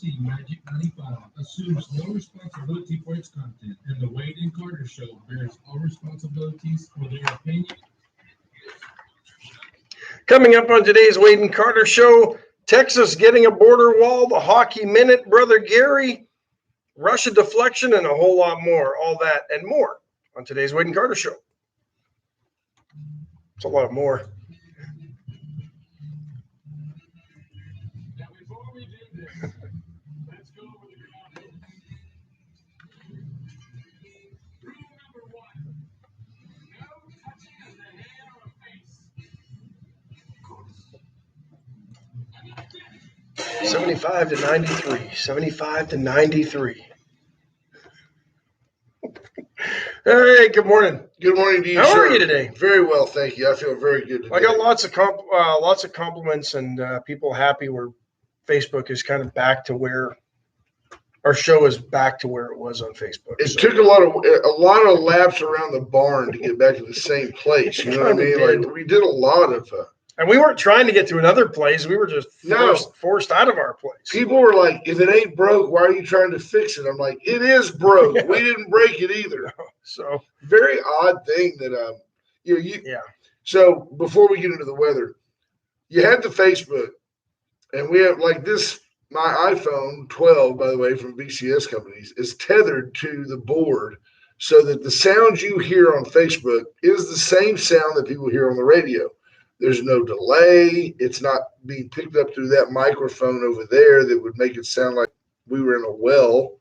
Pepsi Magic 95 assumes no responsibility for its content, and the Wade and Carter Show bears all responsibilities for their opinion. Coming up on today's Wade and Carter Show, Texas getting a border wall, the Hockey Minute, Brother Gary, Russia deflection, and a whole lot more. All that and more on today's Wade and Carter Show. It's a lot more. Now, before we do this, let's go over the ground. Rule number 1, no touching of the hair or face. 75 to 93. 75 to 93. Hey, good morning. Good morning to you, How sir. are you today? Very well, thank you. I feel very good today. I got lots of compliments and people happy where Facebook is kind of back to where our show is back to where it was on Facebook. It took a lot of laps around the barn to get back to the same place. You know what I mean? Kinda Like we did a lot of. And we weren't trying to get to another place. We were just No. forced out of our place. People were like, "If it ain't broke, why are you trying to fix it?" I'm like, "It is broke. Yeah. We didn't break it either." So Very odd thing that you. yeah. So before we get into the weather, you had the Facebook, and we have like this. My iPhone 12, by the way, from VCS companies, is tethered to the board so that the sound you hear on Facebook is the same sound that people hear on the radio. There's no delay. It's not being picked up through that microphone over there that would make it sound like we were in a well.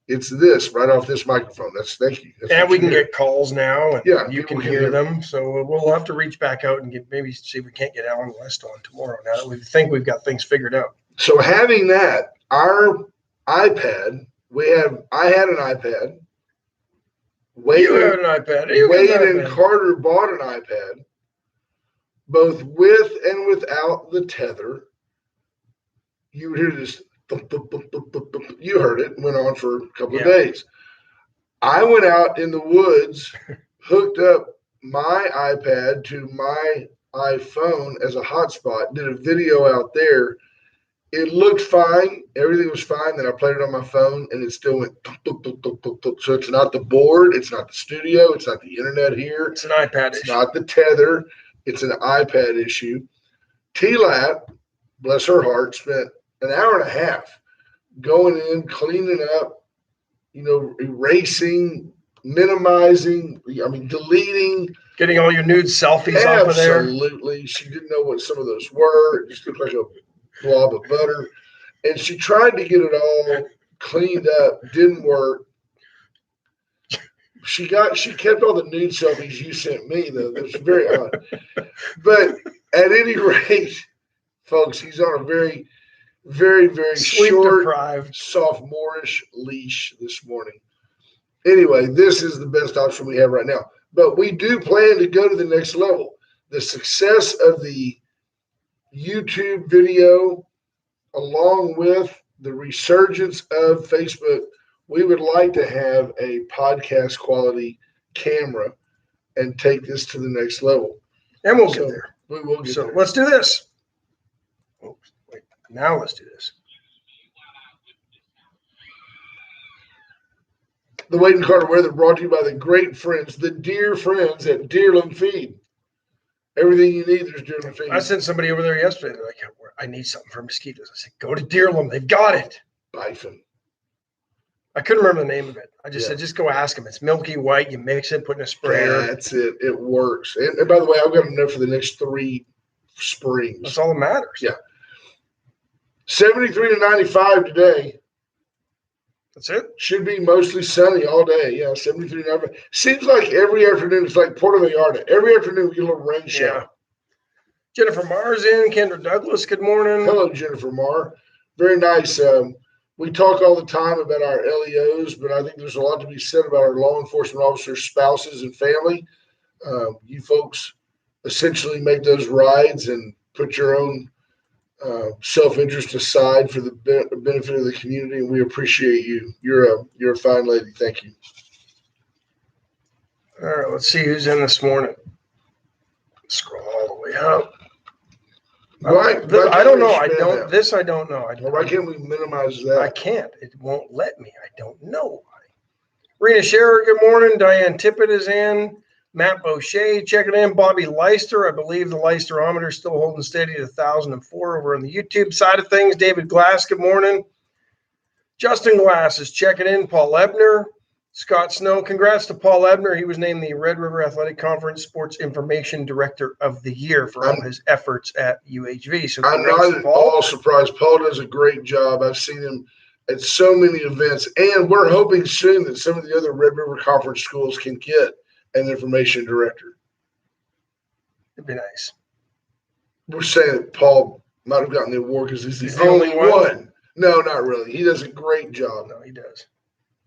It's this right off this microphone. Thank you. That's And what we you can hear. get calls now, and Yeah, you people can can hear hear. them. So we'll have to reach back out and maybe see if we can't get Alan West on tomorrow. Now that we think we've got things figured out. So having that, our iPad, I had an iPad. You have an iPad. You Wade got an and iPad. Carter bought an iPad, both with and without the tether. You would hear this. Thump, thump, thump, thump, thump, thump. You heard it. Went on for a couple of days. I went out in the woods, hooked up my iPad to my iPhone as a hotspot, did a video out there. It looked fine. Everything was fine. Then I played it on my phone, and it still went. Thump, thump, thump, thump, thump, thump. So it's not the board. It's not the studio. It's not the internet here. It's an iPad It's issue. not the tether. It's an iPad issue. T-Lap, bless her heart, spent an hour and a half going in, cleaning up, erasing, minimizing, deleting. Getting all your nude selfies off of there. Absolutely. She didn't know what some of those were. It just looked like a blob of butter. And she tried to get it all cleaned up. Didn't work. She kept all the nude selfies you sent me, though. That was very odd. But at any rate, folks, he's on a very, very, very Sleep short, deprived. sophomorish leash this morning. Anyway, this is the best option we have right now. But we do plan to go to the next level. The success of the YouTube video, along with the resurgence of Facebook, we would like to have a podcast quality camera and take this to the next level. And we'll So get there. We will get So there. let's do this. Oh, wait. Now let's do this. The Wade and Carter weather brought to you by the great friends, the dear friends at Deerland Feed. Everything you need, there's Deerland Feed. I sent somebody over there yesterday. They're like, I need something for mosquitoes. I said, go to Deerland. They've got it. Bison. I couldn't remember the name of it. I just Yeah. said, just go ask them. It's milky white. You mix it, put in a sprayer. That's it. It works. And by the way, I've got enough for the next 3 springs. That's all that matters. Yeah. 73 to 95 today. That's it. Should be mostly sunny all day. Yeah, 73 to 95. Seems like every afternoon it's like Puerto Vallarta. Every afternoon we get a little rain shower. Yeah. Jennifer Marr's in. Kendra Douglas, good morning. Hello, Jennifer Marr. Very nice. We talk all the time about our LEOs, but I think there's a lot to be said about our law enforcement officers' spouses and family. You folks essentially make those rides and put your own self-interest aside for the benefit of the community, and we appreciate you. You're a fine lady. Thank you. All right, let's see who's in this morning. Scroll all the way up. Why? I don't know. I expand don't. that? This I don't know. Well, why can't we minimize I that? can't. It won't let me. I don't know why. Rena Scherer, good morning. Diane Tippett is in. Matt Boucher checking in. Bobby Leister, I believe the Leisterometer is still holding steady at 1,004 over on the YouTube side of things. David Glass, good morning. Justin Glass is checking in. Paul Ebner. Scott Snow, congrats to Paul Ebner. He was named the Red River Athletic Conference Sports Information Director of the Year for all his efforts at UHV. So I'm congrats not to at Paul. all surprised. Paul does a great job. I've seen him at so many events, and we're hoping soon that some of the other Red River Conference schools can get an information director. It'd be nice. We're saying that Paul might have gotten the award because he's He's the only one. No, not really. He does a great job. No, he does.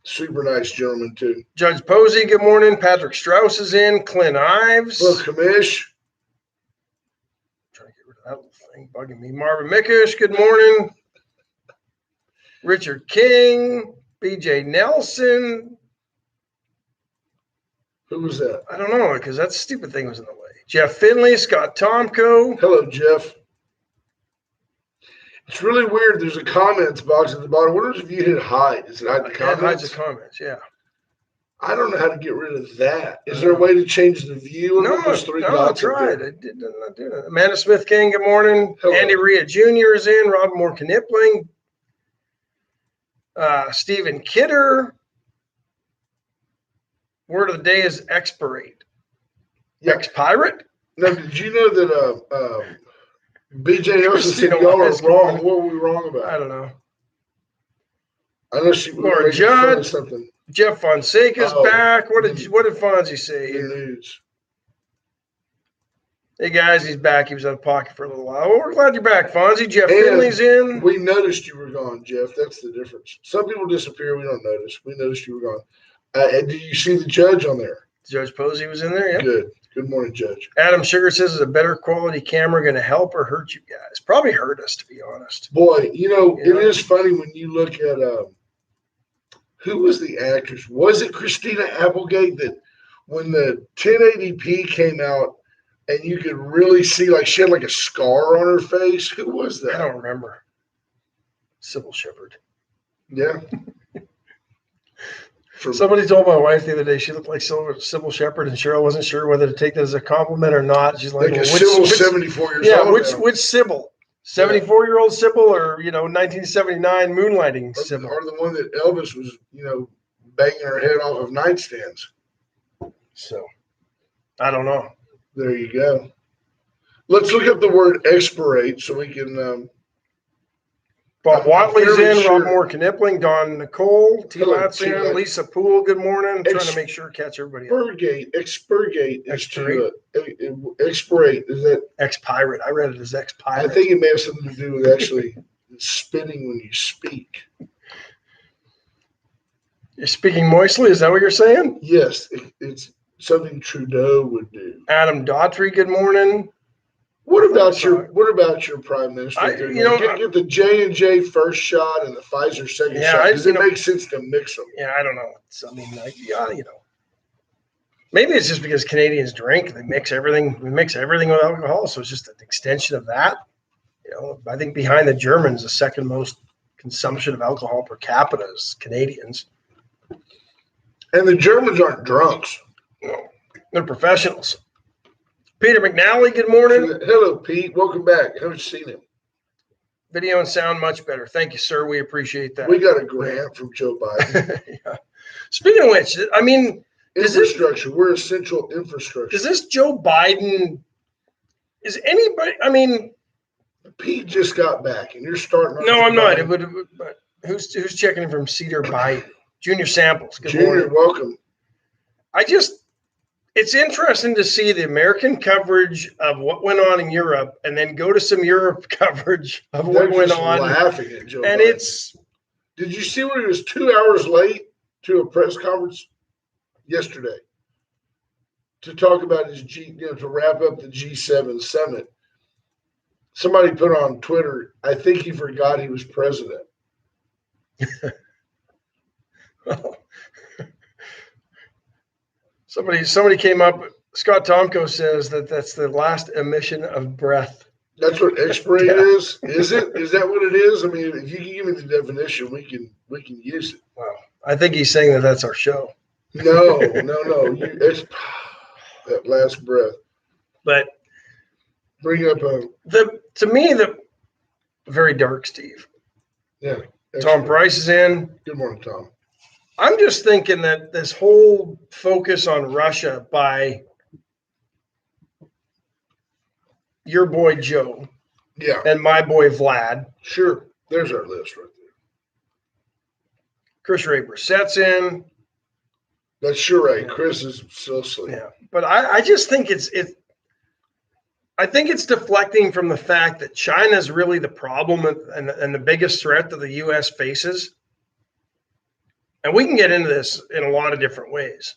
Super nice gentleman, too. Judge Posey, good morning. Patrick Strauss is in. Clint Ives. Well, Commish. Trying to get rid of that little thing bugging me. Marvin Mickish, good morning. Richard King. BJ Nelson. Who was that? I don't know, because that stupid thing was in the way. Jeff Finley, Scott Tomko. Hello, Jeff. It's really weird. There's a comments box at the bottom. What if you hit hide? Is it hide the That comments? hides the comments, yeah. I don't know how to get rid of that. Is there a way to change the view? No, Those three I dots up tried. there? I did not do that. Amanda Smith King, good morning. Hello. Andy Rhea Jr. is in. Rob Moore Knipling. Stephen Kidder. Word of the day is expirate. Yeah. Ex-pirate? Now, did you know that BJ Nelson said Christina y'all are Wise, wrong? What were we wrong about? I don't know. I know she was Laura making fun Judd. of something. Jeff Fonseca's Oh, back. What did Fonzie say? The news. Hey guys, he's back. He was out of pocket for a little while. Well, we're glad you're back, Fonzie. Jeff And Finley's in. We noticed you were gone, Jeff. That's the difference. Some people disappear. We don't notice. We noticed you were gone. And did you see the judge on there? Judge Posey was in there. Yeah. Good. Good morning, Judge. Adam Sugar says, is a better quality camera going to help or hurt you guys? Probably hurt us, to be honest. Boy, Yeah. it is funny when you look at who was the actress? Was it Christina Applegate that when the 1080p came out and you could really see like she had like a scar on her face? Who was I that? don't remember. Sybil Shepherd. Yeah. Somebody told my wife the other day she looked like Sybil Shepherd, and Cheryl wasn't sure whether to take that as a compliment or not. She's like, Like well, Sybil's 74 years yeah, old. which Sybil? 74-year-old Sybil or 1979 moonlighting Sybil? Or the one that Elvis was, banging her head off of nightstands. So I don't know. There you go. Let's look up the word expirate so we can. Bob I'm Watley's fairly in, sure. Rob Moore Knipling, Don Nicole, T-Lat's in, T-Lat. Lisa Poole, good morning. Trying to make sure catch everybody up. Expurgate is Expurgate? to expirate. Is that? Ex-pirate. I read it as I ex-pirate. think it may have something to do with actually spitting when you speak. You're speaking moistly, is that what you're saying? Yes, it's something Trudeau would do. Adam Daughtry, good morning. What about your prime minister? I- there? you know, get the J&J first shot and the Pfizer second Yeah, shot. I- Does you it know- make sense to mix them? Yeah, I don't know. Maybe it's just because Canadians drink. They mix everything. We mix everything with alcohol, so it's just an extension of that. I think behind the Germans, the second most consumption of alcohol per capita is Canadians. And the Germans aren't drunks. No, they're professionals. Peter McNally, good morning. Hello, Pete. Welcome back. Haven't seen him. Video and sound much better. Thank you, sir. We appreciate that. We got a grant from Joe Biden. Yeah. Speaking of which, I mean, Infrastructure. We're essential infrastructure. does this Joe Biden? Is anybody? I mean, Pete just got back, and you're starting. no, I'm not. Biden. But who's checking in from Cedar Biden? Junior Samples. Good Junior, morning. welcome. It's interesting to see the American coverage of what went on in Europe, and then go to some Europe coverage of what They're went just on. laughing at Joe And Biden. Did you see when he was 2 hours late to a press conference yesterday to talk about his to wrap up the G7 summit? Somebody put on Twitter, I think he forgot he was president. Somebody came up. Scott Tomko says that's the last emission of breath. That's what X-ray Yeah. is. Is it? Is that what it is? I mean, if you can give me the definition, we can use it. Wow. I think he's saying that that's our show. No. It's that last breath. But Bring up to me, the very dark Steve. yeah. Tom X-ray. Price is in. Good morning, Tom. I'm just thinking that this whole focus on Russia by your boy Joe Yeah, and my boy Vlad, sure. There's our list right there. Chris Ray Brissett's in. That's sure right. Chris is so asleep. Yeah, but I just think I think it's deflecting from the fact that China is really the problem and the biggest threat that the U.S. faces. And we can get into this in a lot of different ways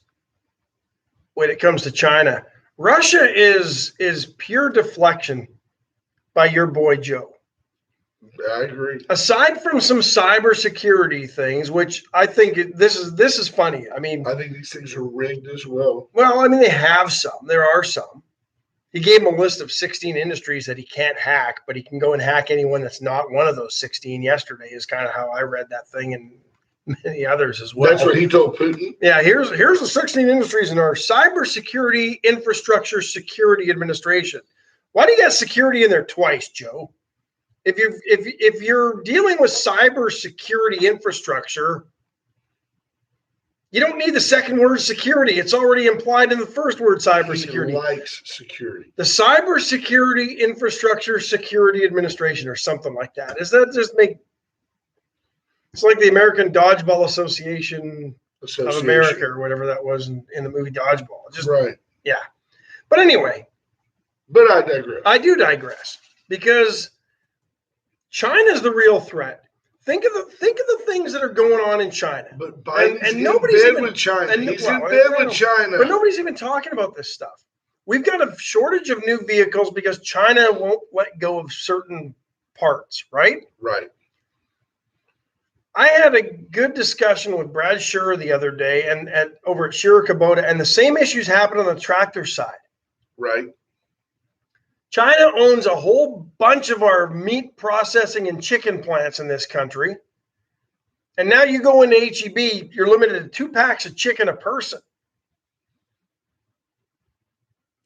when it comes to China. Russia is pure deflection by your boy Joe. I agree. Aside from some cybersecurity things, which I think this is funny. I mean, I think these things are rigged as well. well, I mean, they have some. There are some. He gave him a list of 16 industries that he can't hack, but he can go and hack anyone that's not one of those 16 yesterday is kind of how I read that thing, and many others as well. That's what he told Putin. Yeah, here's the 16 industries in our cybersecurity infrastructure security administration. Why do you got security in there twice, Joe? If you're dealing with cybersecurity infrastructure, you don't need the second word security. It's already implied in the first word cybersecurity. He likes security. The Cybersecurity Infrastructure Security Administration or something like that. Does that just make it's like the American Dodgeball Association of America or whatever that was in the movie Dodgeball. Just right. Yeah. But anyway. But I digress. I do digress because China's the real threat. Think of the things that are going on in China. But Biden's and in nobody's bed even, with China. and, He's well, in bed I with know, China. But nobody's even talking about this stuff. We've got a shortage of new vehicles because China won't let go of certain parts, right? Right. I had a good discussion with Brad Scherer the other day and over at Scherer Kubota, and the same issues happen on the tractor side. Right. China owns a whole bunch of our meat processing and chicken plants in this country. And now you go into HEB, you're limited to 2 packs of chicken a person.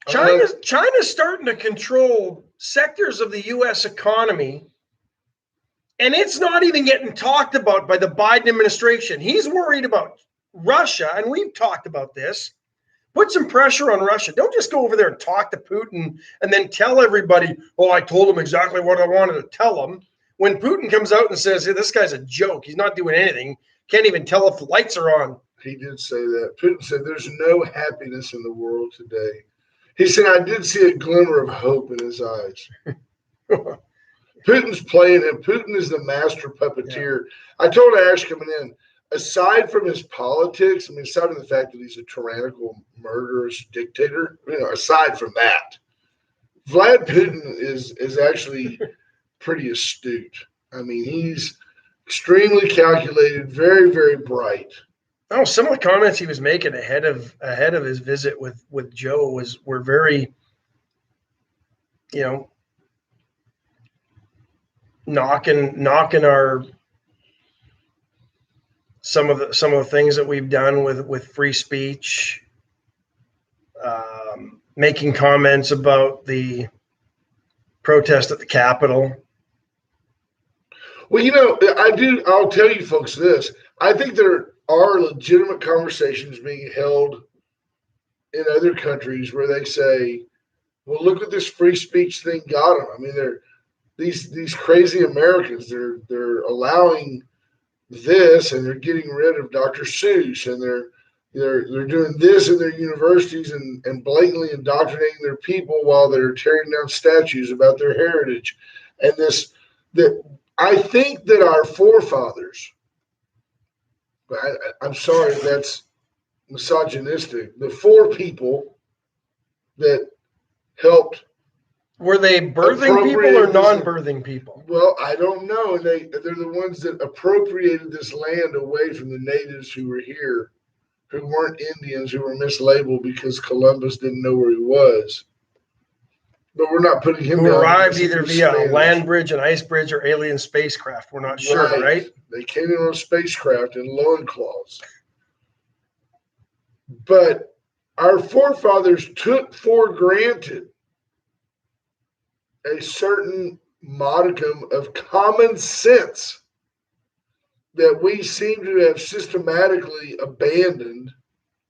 China's starting to control sectors of the U.S. economy, and it's not even getting talked about by the Biden administration. He's worried about Russia, and we've talked about this. Put some pressure on Russia. Don't just go over there and talk to Putin and then tell everybody, oh, I told him exactly what I wanted to tell him. When Putin comes out and says, hey, this guy's a joke, he's not doing anything, can't even tell if the lights are on. He did say that. Putin said there's no happiness in the world today. He said, I did see a glimmer of hope in his eyes. Putin's playing him. Putin is the master puppeteer. Yeah. I told Ash coming in, aside from his politics, I mean, aside from the fact that he's a tyrannical, murderous dictator, aside from that, Vlad Putin is actually pretty astute. I mean, he's extremely calculated, very, very bright. Oh, some of the comments he was making ahead of his visit with Joe were very, knocking our some of the things that we've done with free speech, making comments about the protest at the Capitol. Well, I'll tell you folks this. I think there are legitimate conversations being held in other countries where they say, well, look at this free speech thing got them. I mean, they're these crazy Americans, they're allowing this, and they're getting rid of Dr. Seuss, and they're doing this in their universities and blatantly indoctrinating their people while they're tearing down statues about their heritage. And I think that our forefathers, I'm sorry if that's misogynistic, the 4 people that helped. Were they birthing people or non-birthing people? Well, I don't know. They're the ones that appropriated this land away from the natives who were here, who weren't Indians, who were mislabeled because Columbus didn't know where he was. But we're not putting him who down. arrived because he either was via a Spanish. land bridge, an ice bridge, or alien spacecraft. We're not sure, right? They came in on a spacecraft in loincloths. But our forefathers took for granted a certain modicum of common sense that we seem to have systematically abandoned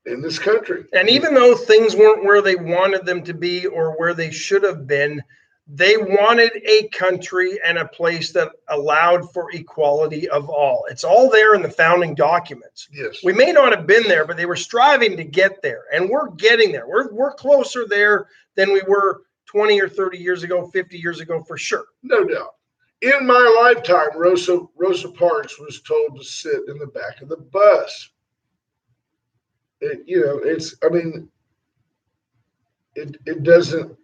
in this country. And even though things weren't where they wanted them to be or where they should have been, they wanted a country and a place that allowed for equality of all. It's all there in the founding documents. Yes. We may not have been there, but they were striving to get there, and we're getting there. We're closer there than we were 20 or 30 years ago, 50 years ago, for sure. No doubt. In my lifetime, Rosa Parks was told to sit in the back of the bus. It doesn't,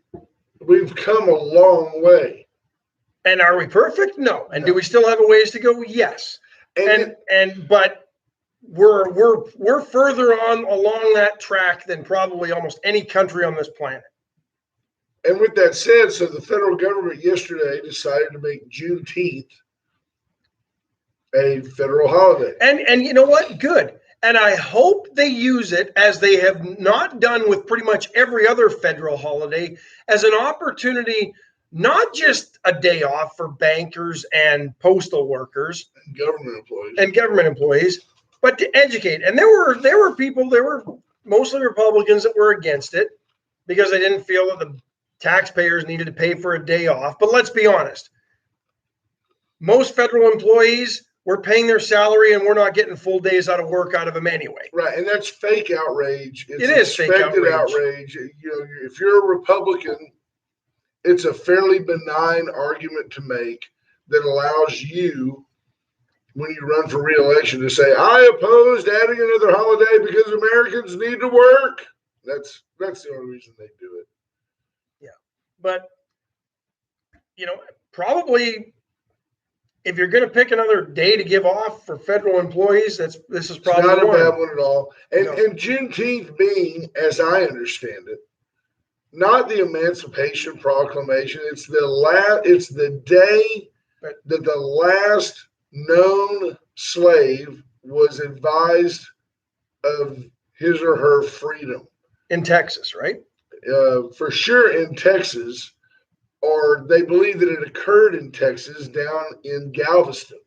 we've come a long way. And are we perfect? No. And No. do we still have a ways to go? Yes. But we're further on along that track than probably almost any country on this planet. And with that said, so the federal government yesterday decided to make Juneteenth a federal holiday. And you know what? Good. And I hope they use it, as they have not done with pretty much every other federal holiday, as an opportunity, not just a day off for bankers and postal workers And government employees. but to educate. And there were people, there were mostly Republicans that were against it because they didn't feel that the taxpayers needed to pay for a day off. But let's be honest. Most federal employees, we're paying their salary and we're not getting full days out of work out of them anyway. Right, and that's fake outrage. It is fake outrage. You know, if you're a Republican, it's a fairly benign argument to make that allows you, when you run for re-election, to say, I opposed adding another holiday because Americans need to work. That's the only reason they do it. Yeah. But, probably if you're going to pick another day to give off for federal employees, this is probably not a one. bad one at all. And No. and Juneteenth being, as I understand it, not the Emancipation Proclamation. It's the day that the last known slave was advised of his or her freedom. In Texas, right? For sure in Texas, or they believe that it occurred in Texas down in Galveston.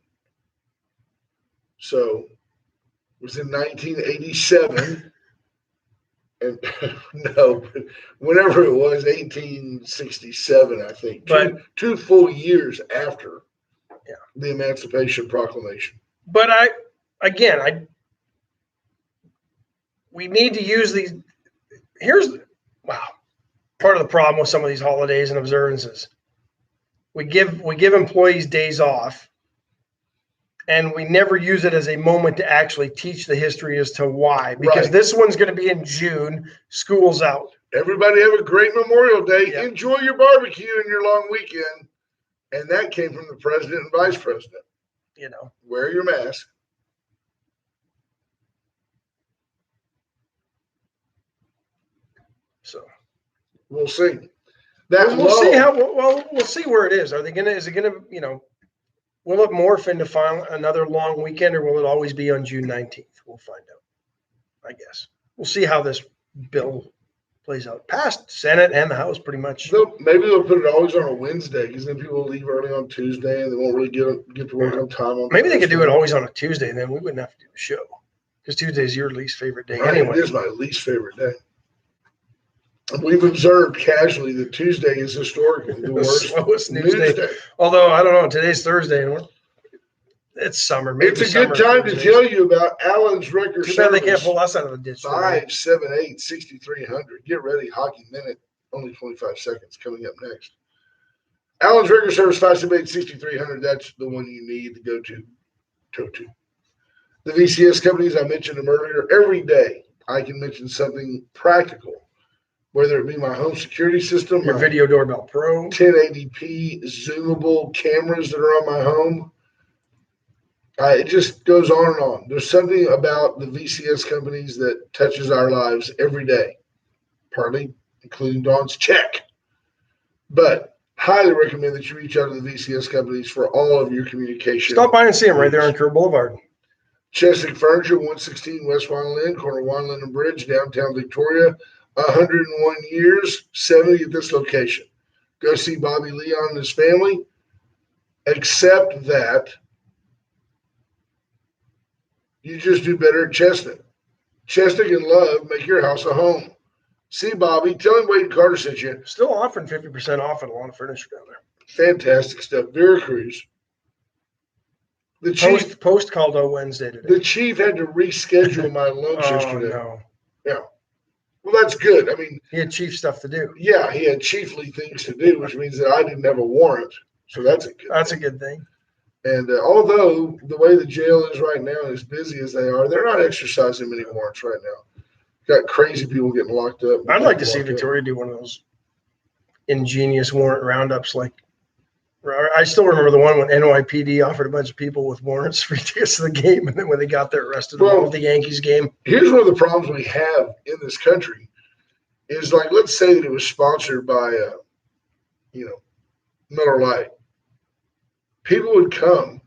So it was in 1987. And no, but whenever it was, 1867, I think. But two full years after the Emancipation Proclamation. But we need to use these. Part of the problem with some of these holidays and observances. We give employees days off, and we never use it as a moment to actually teach the history as to why. Because this one's going to be in June. School's out. Everybody have a great Memorial Day. Yep. Enjoy your barbecue and your long weekend. And that came from the president and vice president. Wear your mask. So we'll see. We'll see where it is. Is it gonna, will it morph into another long weekend, or will it always be on June 19th? We'll find out, I guess. We'll see how this bill plays out. Passed Senate and the House pretty much. Maybe they'll put it always on a Wednesday, because then people will leave early on Tuesday and they won't really get to work on time. Maybe they could do it always on a Tuesday, and then we wouldn't have to do the show, because Tuesday is your least favorite day anyway. It is my least favorite day. We've observed casually that Tuesday is historically the worst slowest news day. Although, I don't know, today's Thursday and it's summer. Maybe it's a good time to tell you about Allen's Record Too bad they can't pull us out of the ditch. 578-6300. Get ready, Hockey Minute. Only 25 seconds coming up next. Allen's Record Service 578-6300. That's the one you need to go to. The VCS companies, I mentioned them earlier. Every day I can mention something practical. Whether it be my home security system, your Video Doorbell Pro, 1080p zoomable cameras that are on my home. It just goes on and on. There's something about the VCS companies that touches our lives every day, partly including Dawn's check. But highly recommend that you reach out to the VCS companies for all of your communication. Stop by and see them right there on Kerr Boulevard. Chesnick Furniture, 116 West Wineland, corner Wineland and Bridge, downtown Victoria. 101 years, 70 at this location. Go see Bobby Leon and his family. Except that you just do better at Chestnut. Chestnut and Love make your house a home. See Bobby. Tell him Wade Carter sent you. Still offering 50% off at a lot of furniture down there. Fantastic stuff. Veracruz. The chief Post called on Wednesday today. The chief had to reschedule my lunch yesterday. No. Yeah. Well, that's good. I mean, he had chief stuff to do. Yeah, he had chiefly things to do, which means that I didn't have a warrant. So that's a good thing. And although the way the jail is right now, as busy as they are, they're not exercising many warrants right now. Got crazy people getting locked up. I'd like to see Victoria do one of those ingenious warrant roundups. Like, I still remember the one when NYPD offered a bunch of people with warrants free tickets to the game, and then when they got there, arrested them at the Yankees game. Here's one of the problems we have in this country is, like, let's say that it was sponsored by, Miller Lite. People would come.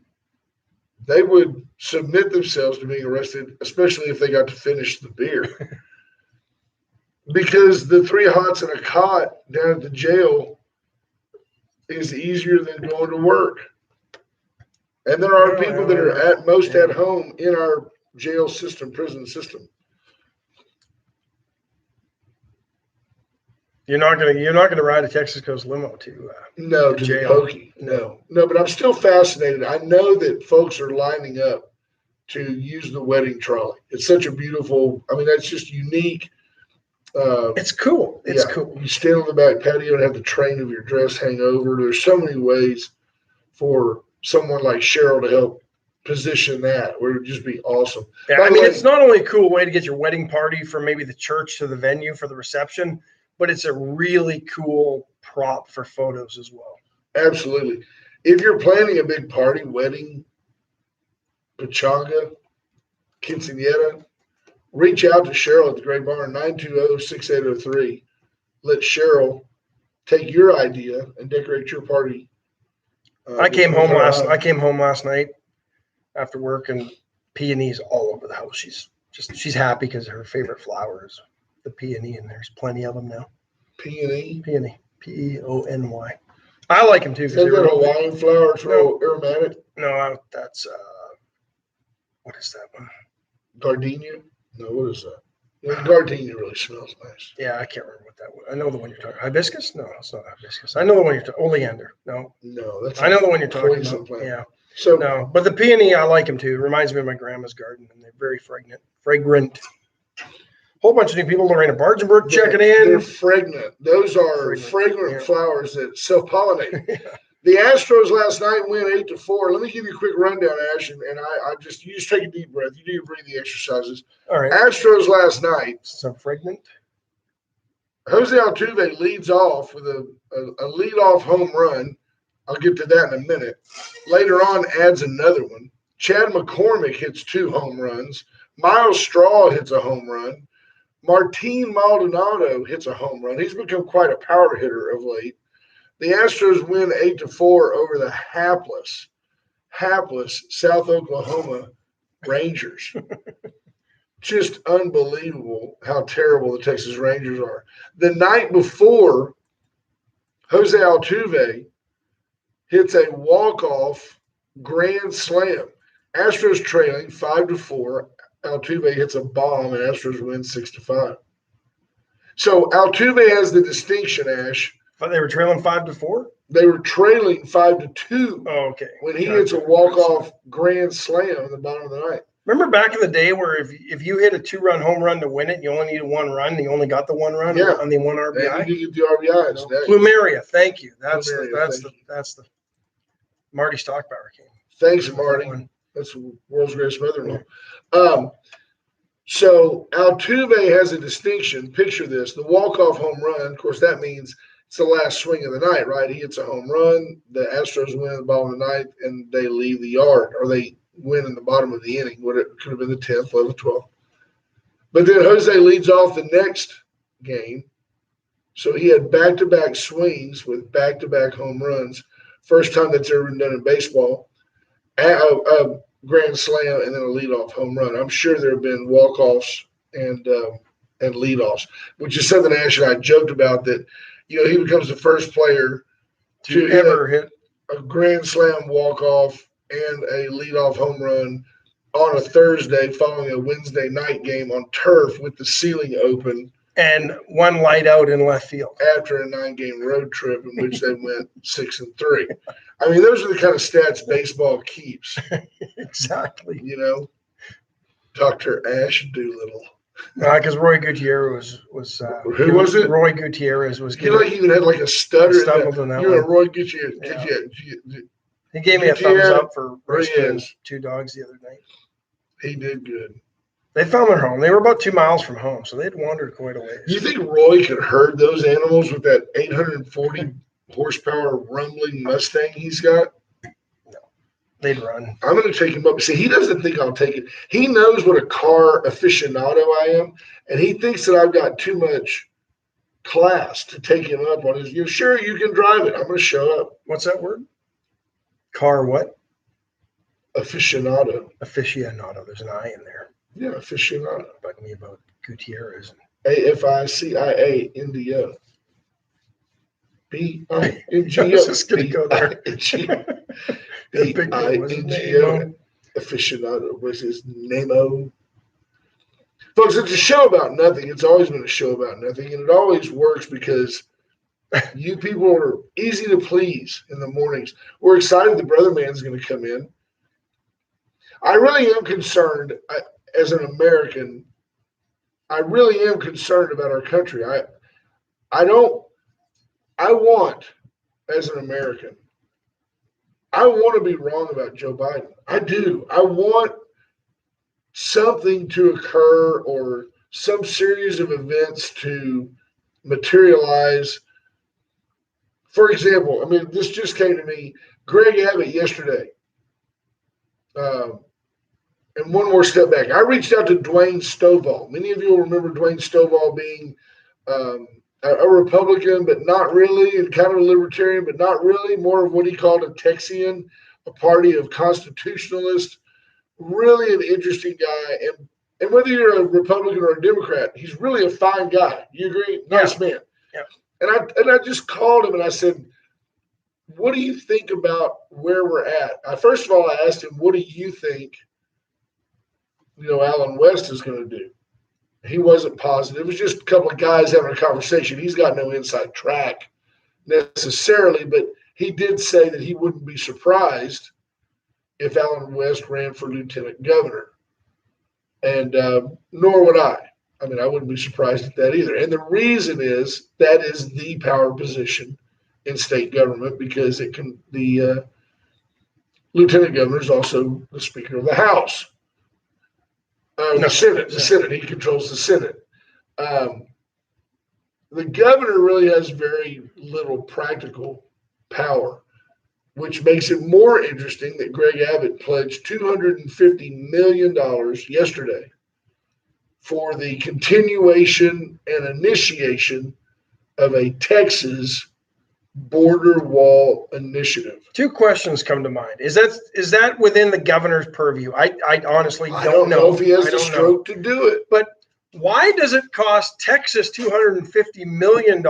They would submit themselves to being arrested, especially if they got to finish the beer. Because the 3 hots in a cot down at the jail is easier than going to work. And there are people that are at most at home in our jail system, prison system. You're not gonna ride a Texas Coast limo to jail. Pokey. No, but I'm still fascinated. I know that folks are lining up to use the wedding trolley. It's such a beautiful. I mean, that's just unique. It's cool. It's cool. You stand on the back patio and have the train of your dress hang over. There's so many ways for someone like Cheryl to help position that where it would just be awesome. Yeah, I mean, it's not only a cool way to get your wedding party from maybe the church to the venue for the reception, but it's a really cool prop for photos as well. Absolutely. If you're planning a big party, wedding, pachanga, quinceañera, reach out to Cheryl at the Great Barn, 920-6803. Let Cheryl take your idea and decorate your party. I came home last night after work, and peonies all over the house. She's happy because her favorite flower is the peony, and there's plenty of them now. Peony? Peony. Peony. I like them too. Is that Hawaiian flower? It's real aromatic? No, that's what is that one? Gardenia? No, what is that? Yeah, gardenia really smells nice. Yeah, I can't remember what that was. I know the one you're talking. Hibiscus? No, it's not hibiscus. I know the one you're talking. Oleander. No, that's. I know the one you're talking about. Plant. Yeah. So no, but the peony, I like them too. It reminds me of my grandma's garden, and they're very fragrant. Whole bunch of new people. Lorena Bargenberg checking in. They're fragrant. Those are fragrant flowers that self-pollinate. Yeah. The Astros last night win 8-4. Let me give you a quick rundown, Ash, and you just take a deep breath. You do your breathing exercises. All right. Astros last night. Some fragrant. Jose Altuve leads off with a leadoff home run. I'll get to that in a minute. Later on, adds another one. Chad McCormick hits 2 home runs. Miles Straw hits a home run. Martin Maldonado hits a home run. He's become quite a power hitter of late. The Astros win 8-4 over the hapless South Oklahoma Rangers. Just unbelievable how terrible the Texas Rangers are. The night before, Jose Altuve hits a walk-off grand slam. Astros trailing 5-4. Altuve hits a bomb, and Astros win 6-5. So Altuve has the distinction, Ash. But they were trailing 5-4? They were trailing 5-2. Oh, okay. When he hits a walk-off grand slam in the bottom of the ninth. Remember back in the day where if you hit a 2-run home run to win it, you only needed 1 run. And you only got the 1 run on the 1 RBI. And you get the RBI instead. Plumeria, thank you. That's the Marty Stockbauer game. Thanks, Marty. That's the world's greatest mother-in-law. So Altuve has a distinction. Picture this: the walk-off home run. Of course, that means it's the last swing of the night, right? He hits a home run. The Astros win the bottom of the ninth, and they leave the yard, or they win in the bottom of the inning. What it could have been the 10th, 11th, 12th. But then Jose leads off the next game, So he had back-to-back swings with back-to-back home runs. First time that's ever been done in baseball. A grand slam and then a leadoff home run. I'm sure there have been walk-offs and leadoffs, which is something Ash and I joked about, that he becomes the first player to ever hit a grand slam walk-off and a leadoff home run on a Thursday following a Wednesday night game on turf with the ceiling open. And one light out in left field. After a 9-game road trip in which they went 6-3. I mean, those are the kind of stats baseball keeps. Exactly. Dr. Ash Doolittle. Because Roy Gutierrez was who was it? Roy Gutierrez was. He even had like a stutter. Stumbled in that one. Roy Gutierrez. Yeah. He gave me a thumbs up for rescuing 2 dogs the other night. He did good. They found their home. They were about 2 miles from home, so they'd wandered quite a ways. You think Roy could herd those animals with that 840 horsepower rumbling Mustang he's got? No, they'd run. I'm going to take him up. See, he doesn't think I'll take it. He knows what a car aficionado I am, and he thinks that I've got too much class to take him up on his. Sure, you can drive it. I'm going to show up. What's that word? Car what? Aficionado. Aficionado. There's an I in there. Yeah, aficionado. Bugging me about Gutierrez. AFICIANDO. BINGO. I was just going to go there. BINGO. Aficionado was his name-o. Folks, it's a show about nothing. It's always been a show about nothing, and it always works because you people are easy to please in the mornings. We're excited the Brother Man's going to come in. I really am concerned. As an American, I really am concerned about our country. I want, as an American, I want to be wrong about Joe Biden. I do. I want something to occur or some series of events to materialize. For example, this just came to me. Greg Abbott yesterday. And one more step back. I reached out to Dwayne Stovall. Many of you will remember Dwayne Stovall being a Republican, but not really, and kind of a libertarian, but not really, more of what he called a Texian, a party of constitutionalists. Really an interesting guy. And whether you're a Republican or a Democrat, he's really a fine guy. You agree? Nice man. Yeah. And I just called him and I said, what do you think about where we're at? First of all, I asked him, what do you think Alan West is going to do? He wasn't positive. It was just a couple of guys having a conversation. He's got no inside track necessarily, but he did say that he wouldn't be surprised if Alan West ran for lieutenant governor. And nor would I. I wouldn't be surprised at that either. And the reason is that is the power position in state government, because the lieutenant governor is also the Speaker of the House. The Senate. He controls the Senate. The governor really has very little practical power, which makes it more interesting that Greg Abbott pledged $250 million yesterday for the continuation and initiation of a Texas border wall initiative. 2 questions come to mind. Is that within the governor's purview? I honestly don't know if he has the stroke to do it. But why does it cost Texas $250 million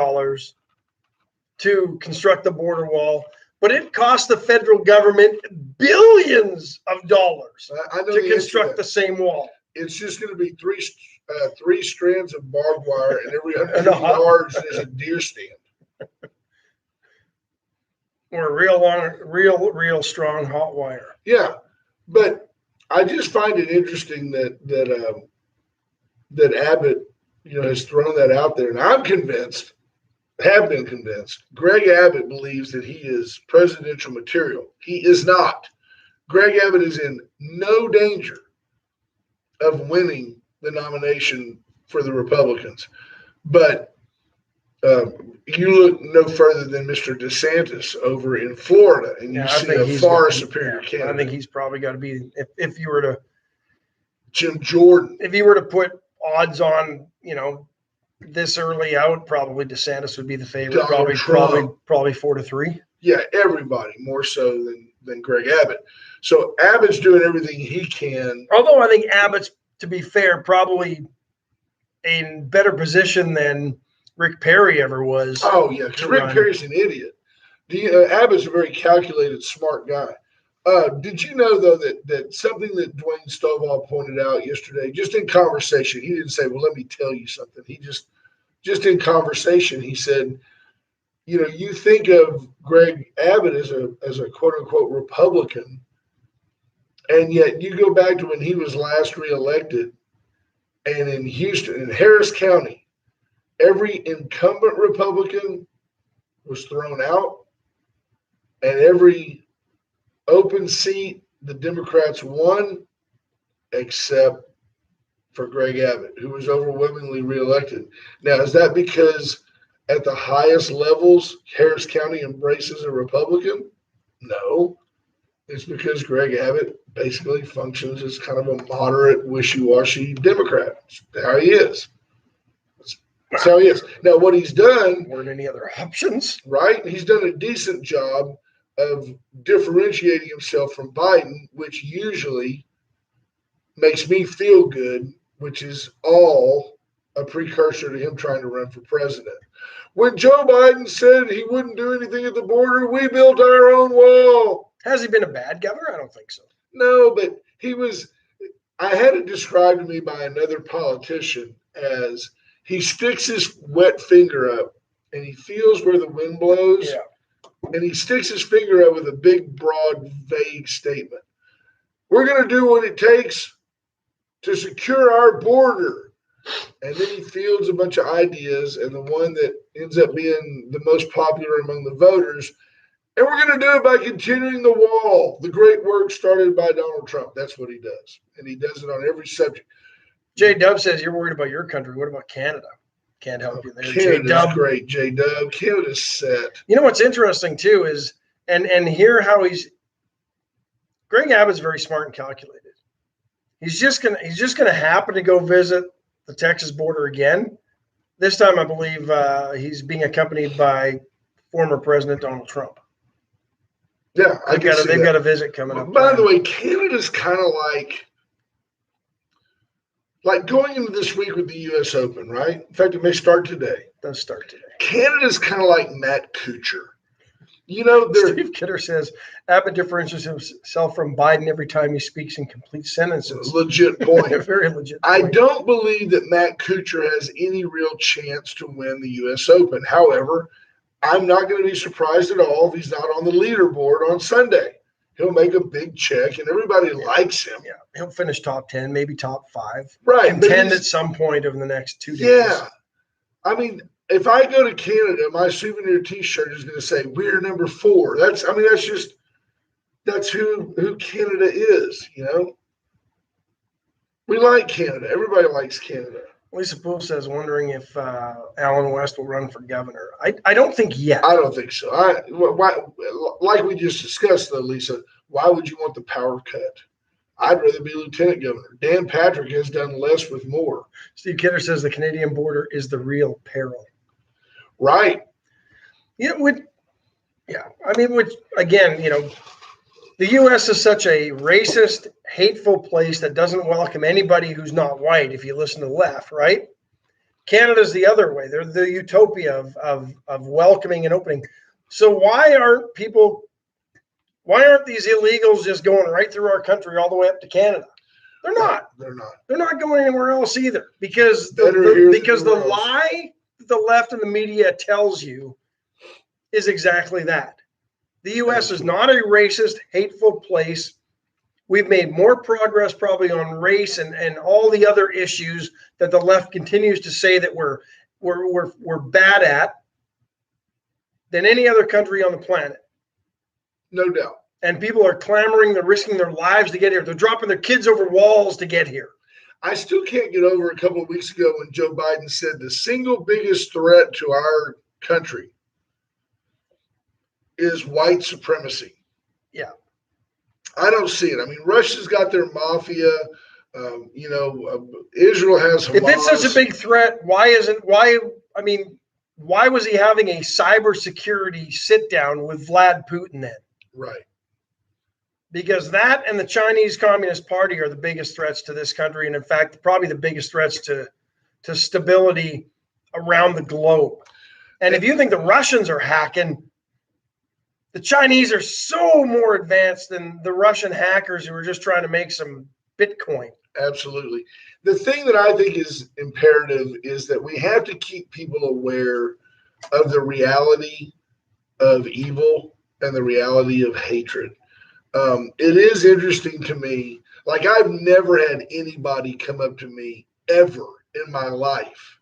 to construct the border wall, but it costs the federal government billions of dollars to construct the same wall? It's just going to be three strands of barbed wire, and every 100 yards there's a deer stand. Or real strong hot wire. Yeah, but I just find it interesting that Abbott, has thrown that out there, and have been convinced. Greg Abbott believes that he is presidential material. He is not. Greg Abbott is in no danger of winning the nomination for the Republicans, but. You look no further than Mr. DeSantis over in Florida, and you see a far superior candidate. I think he's probably got to be, if you were to Jim Jordan. If you were to put odds on, this early out, probably DeSantis would be the favorite. Donald Probably 4-3. Yeah, everybody more so than Greg Abbott. So Abbott's doing everything he can. Although I think Abbott's, to be fair, probably in better position than Rick Perry ever was. Oh yeah, because Rick Perry's an idiot. Abbott's a very calculated, smart guy. Did you know though that something that Dwayne Stovall pointed out yesterday, just in conversation, he didn't say, "Well, let me tell you something." He just in conversation, he said, "You know, you think of Greg Abbott as a quote unquote Republican, and yet you go back to when he was last reelected, and in Houston, in Harris County, every incumbent Republican was thrown out, and every open seat the Democrats won, except for Greg Abbott, who was overwhelmingly reelected." Now, is that because at the highest levels, Harris County embraces a Republican? No. It's because Greg Abbott basically functions as kind of a moderate, wishy-washy Democrat. That's how he is. That's how he is. Now, what he's done... Weren't any other options. Right? He's done a decent job of differentiating himself from Biden, which usually makes me feel good, which is all a precursor to him trying to run for president. When Joe Biden said he wouldn't do anything at the border, we built our own wall. Has he been a bad governor? I don't think so. No, but he was. I had it described to me by another politician as he sticks his wet finger up and he feels where the wind blows. Yeah. And he sticks his finger up with a big, broad, vague statement. We're going to do what it takes to secure our border. And then he fields a bunch of ideas, and the one that ends up being the most popular among the voters, and we're going to do it by continuing the wall, the great work started by Donald Trump. That's what he does. And he does it on every subject. J Dub says you're worried about your country. What about Canada? Can't help you there. Canada's great, J Dub. Canada's set. You know what's interesting too is, and hear how Greg Abbott's very smart and calculated. He's just gonna happen to go visit the Texas border again. This time, I believe he's being accompanied by former President Donald Trump. Yeah, they've got a visit coming up. By the way, Canada's kind of like going into this week with the U.S. Open, right? In fact, it may start today. It does start today. Canada's kind of like Matt Kuchar. You know, Steve Kidder says Abbott differentiates himself from Biden every time he speaks in complete sentences. Legit point. A very legit point. I don't believe that Matt Kuchar has any real chance to win the U.S. Open. However, I'm not going to be surprised at all if he's not on the leaderboard on Sunday. He'll make a big check, and everybody likes him. Yeah, he'll finish top 10, maybe top 5. Right. Contend at some point over the next 2 days. Yeah. I mean, if I go to Canada, my souvenir T-shirt is going to say, "We're number 4." That's who Canada is, you know? We like Canada. Everybody likes Canada. Lisa Poole says, wondering if Alan West will run for governor. I don't think yet. I don't think so. Like we just discussed, though, Lisa, why would you want the power cut? I'd rather be lieutenant governor. Dan Patrick has done less with more. Steve Kidder says the Canadian border is the real peril. Right. Again, the U.S. is such a racist, hateful place that doesn't welcome anybody who's not white, if you listen to the left, right? Canada's the other way. They're the utopia of welcoming and opening. So why aren't these illegals just going right through our country all the way up to Canada? They're not. They're not. They're not going anywhere else either because the lie the left and the media tells you is exactly that. The U.S. is not a racist, hateful place. We've made more progress probably on race and all the other issues that the left continues to say that we're bad at than any other country on the planet. No doubt. And people are clamoring, they're risking their lives to get here. They're dropping their kids over walls to get here. I still can't get over a couple of weeks ago when Joe Biden said the single biggest threat to our country is white supremacy. Yeah. I don't see it. I mean, Russia's got their mafia. Israel has Hamas. If it's such a big threat, why was he having a cybersecurity sit down with Vlad Putin then? Right. Because that and the Chinese Communist Party are the biggest threats to this country. And in fact, probably the biggest threats to stability around the globe. And if you think the Russians are hacking, the Chinese are so more advanced than the Russian hackers who are just trying to make some Bitcoin. Absolutely. The thing that I think is imperative is that we have to keep people aware of the reality of evil and the reality of hatred. It is interesting to me. Like, I've never had anybody come up to me ever in my life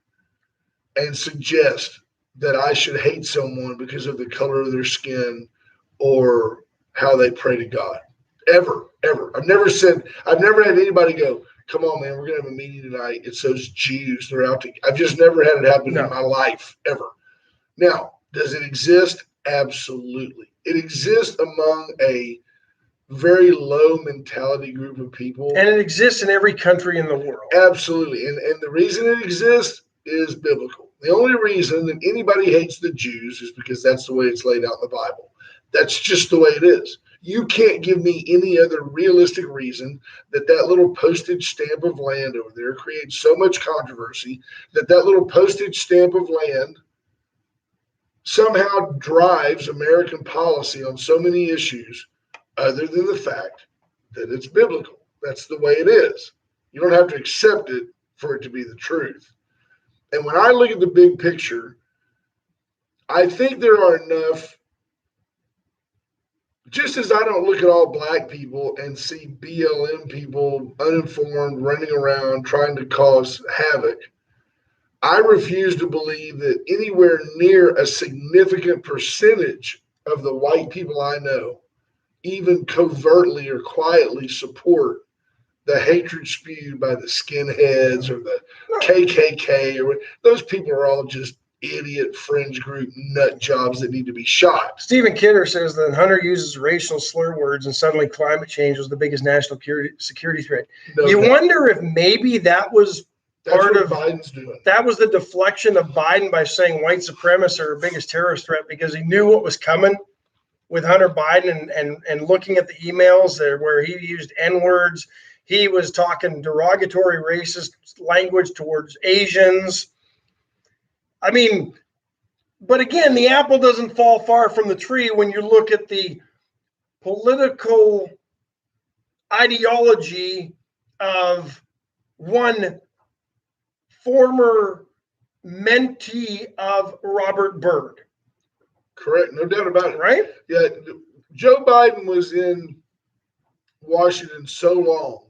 and suggest that I should hate someone because of the color of their skin or how they pray to God. Ever. I've never had anybody go, come on, man, we're going to have a meeting tonight. It's those Jews. They're out to, I've just never had it happen in my life, ever. Now, does it exist? Absolutely. It exists among a very low mentality group of people. And it exists in every country in the world. Absolutely. And the reason it exists is biblical. The only reason that anybody hates the Jews is because that's the way it's laid out in the Bible. That's just the way it is. You can't give me any other realistic reason that little postage stamp of land over there creates so much controversy, that little postage stamp of land somehow drives American policy on so many issues, other than the fact that it's biblical. That's the way it is. You don't have to accept it for it to be the truth. And when I look at the big picture, I think there are enough, just as I don't look at all black people and see BLM people uninformed, running around, trying to cause havoc, I refuse to believe that anywhere near a significant percentage of the white people I know even covertly or quietly support the hatred spewed by the skinheads or the KKK. Or those people are all just idiot fringe group nut jobs that need to be shot. Stephen Kidder says that Hunter uses racial slur words and suddenly climate change was the biggest national security threat. You wonder if maybe that was part of Biden's doing. That was the deflection of Biden by saying white supremacists are our biggest terrorist threat, because he knew what was coming with Hunter Biden and looking at the emails there where he used N-words. He was talking derogatory racist language towards Asians. I mean, but again, the apple doesn't fall far from the tree when you look at the political ideology of one former mentee of Robert Byrd. Correct. No doubt about it. Right? Yeah. Joe Biden was in Washington so long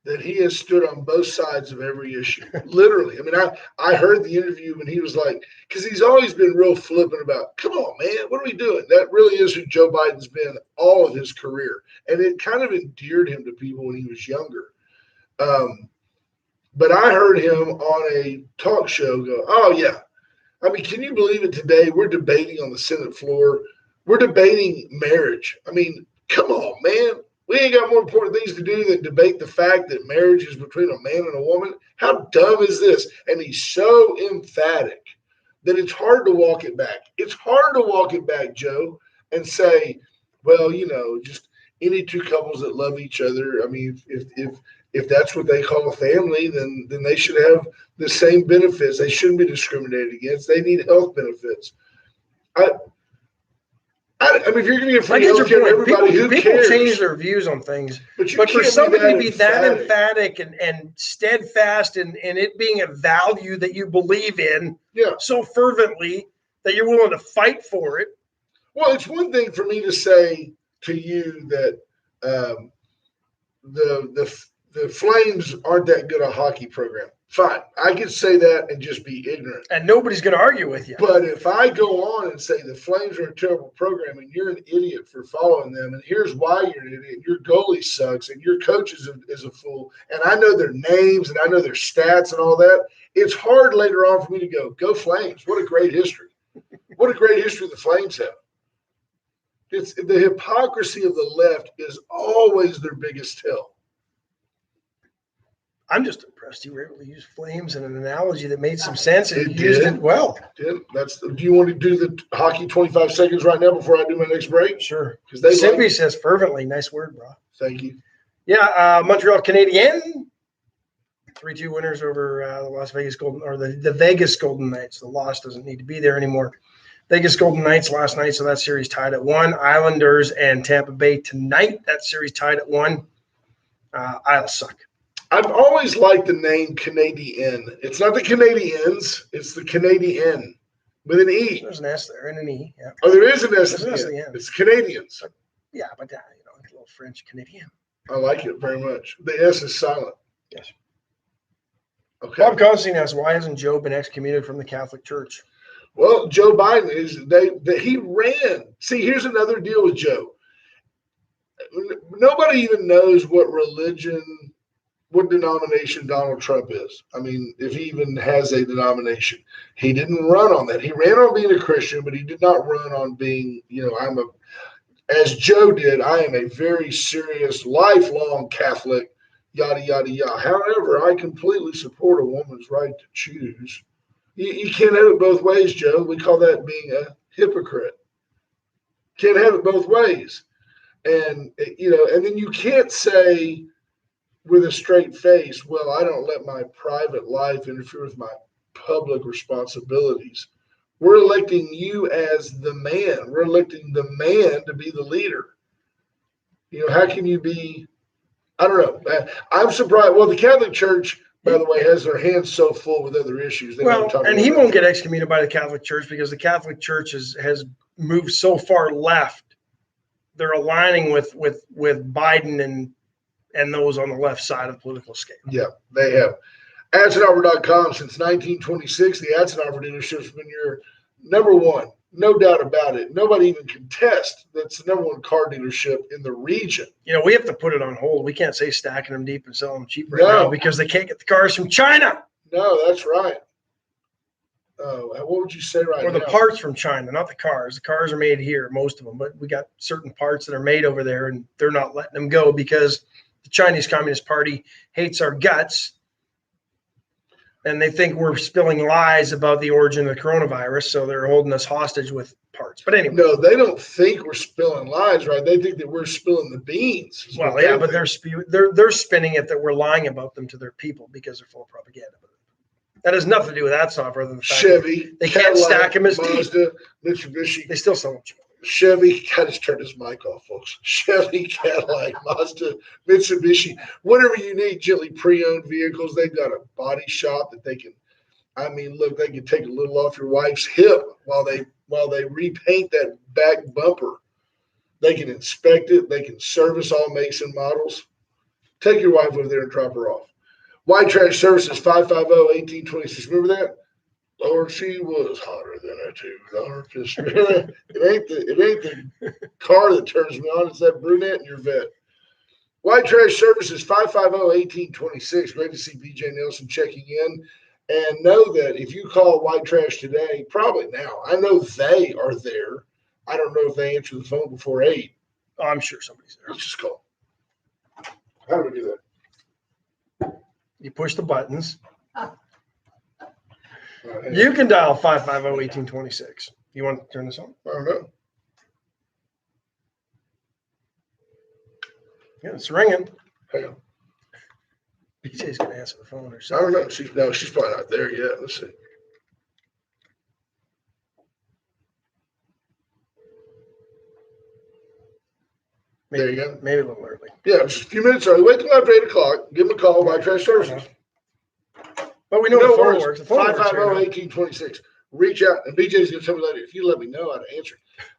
that he has stood on both sides of every issue. Literally. I mean, I heard the interview when he was like, because he's always been real flippant about, come on, man, what are we doing? That really is who Joe Biden's been all of his career. And it kind of endeared him to people when he was younger. But I heard him on a talk show go, oh, yeah. I mean, can you believe it today? We're debating on the Senate floor. We're debating marriage. I mean, come on, man. We ain't got more important things to do than debate the fact that marriage is between a man and a woman. How dumb is this? And he's so emphatic that it's hard to walk it back. It's hard to walk it back, Joe, and say, well, just any two couples that love each other. I mean, if that's what they call a family, then they should have the same benefits. They shouldn't be discriminated against. They need health benefits. I mean, if you're going to get free health care to everybody, who cares? People change their views on things. But for somebody to be that emphatic and steadfast in it being a value that you believe in so fervently that you're willing to fight for it. Well, it's one thing for me to say to you that the Flames aren't that good a hockey program. Fine. I could say that and just be ignorant. And nobody's going to argue with you. But if I go on and say the Flames are a terrible program and you're an idiot for following them, and here's why you're an idiot, your goalie sucks and your coach is a fool, and I know their names and I know their stats and all that, it's hard later on for me to go Flames. What a great history. What a great history the Flames have. It's the hypocrisy of the left is always their biggest tell. I'm just impressed. He rarely used flames in an analogy that made some sense. And It he used did. it well. Yeah, do you want to do the hockey 25 seconds right now before I do my next break? Sure. Because they Simply like, says fervently. Nice word, bro. thank you. Yeah, Montreal Canadiens. 3-2 winners over the Las Vegas Golden, or the Vegas Golden Knights. The loss doesn't need to be there anymore. Vegas Golden Knights last night, so that series tied at 1. Islanders and Tampa Bay tonight. That series tied at 1. Isles suck. I've always liked the name Canadian. It's not the Canadians, it's the Canadian with an E. There's an S there and an E. Yeah. Oh, there is an S There's at an S the at end. the end. It's Canadians. Yeah, but a little French Canadian. I like it very much. The S is silent. Yes. Okay. Bob Constantine asks, why hasn't Joe been excommunicated from the Catholic Church? Well, Joe Biden he ran. See, here's another deal with Joe. Nobody even knows what religion, what denomination Donald Trump is. I mean, if he even has a denomination, he didn't run on that. He ran on being a Christian, but he did not run on being, as Joe did, I am a very serious, lifelong Catholic, yada, yada, yada. However, I completely support a woman's right to choose. You can't have it both ways, Joe. We call that being a hypocrite. Can't have it both ways. And, and then you can't say with a straight face, well, I don't let my private life interfere with my public responsibilities. We're electing you as the man. We're electing the man to be the leader. How can you be, I don't know. I'm surprised. Well, the Catholic Church, by the way, has their hands so full with other issues. And he won't get excommunicated by the Catholic Church because the Catholic Church has moved so far left. They're aligning with Biden and those on the left side of the political scale. Yeah, they have. Atzenoffer.com since 1926. The Atzenoffer dealership has been your number one, no doubt about it. Nobody even contests that's the number one car dealership in the region. We have to put it on hold. We can't say stacking them deep and selling them cheap right now because they can't get the cars from China. No, that's right. What would you say right now? Or the parts from China, not the cars. The cars are made here, most of them, but we got certain parts that are made over there, and they're not letting them go because the Chinese Communist Party hates our guts, and they think we're spilling lies about the origin of the coronavirus, so they're holding us hostage with parts. But anyway. No, they don't think we're spilling lies, right? They think that we're spilling the beans. Well, yeah, but they're spinning it that we're lying about them to their people because they're full of propaganda. That has nothing to do with that stuff, other than the fact Chevy, they can't stack them as Mazda, deep. Mitsubishi. They still sell them cheap. Chevy, God, just turned his mic off, folks. Chevy, Cadillac, Mazda, Mitsubishi, whatever you need, gently pre-owned vehicles. They've got a body shop that they can, they can take a little off your wife's hip while they repaint that back bumper. They can inspect it. They can service all makes and models. Take your wife over there and drop her off. White Trash Services, 550-1826. Remember that? Lord, she was hotter than a $2 pistol. It ain't the car that turns me on. It's that brunette in your vet. White Trash Services, 550-1826. Great to see BJ Nelson checking in. And know that if you call White Trash today, probably now, I know they are there. I don't know if they answer the phone before 8. Oh, I'm sure somebody's there. Let's just call. How do we do that? You push the buttons. Right, You can dial 550-1826. You want to turn this on? I don't know. Yeah, it's ringing. Hang on. BJ's going to answer the phone I herself. don't know. She's probably not there yet. Let's see. Maybe, There you go. Maybe a little early. Yeah, just a few minutes early. Wait till after 8 o'clock. Give them a call. White Trash Services. But we know the phone works. The phone works here. 550-1826. Reach out, and BJ's going to tell me later. If you let me know how to answer.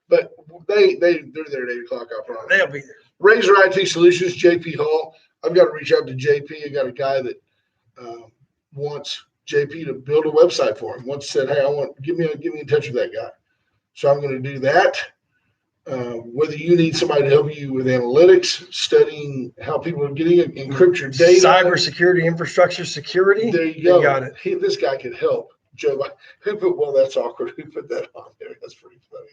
But they're there at 8 o'clock, I promise. They'll be there. Razor IT Solutions, JP Hall. I've got to reach out to JP. I got a guy that wants JP to build a website for him. Once said, hey, give me in touch with that guy. So I'm going to do that. Whether you need somebody to help you with analytics, studying how people are getting it, encrypt your data. Cybersecurity, infrastructure security. There you go. You got it. This guy could help. Joe, that's awkward. Who put that on there? That's pretty funny.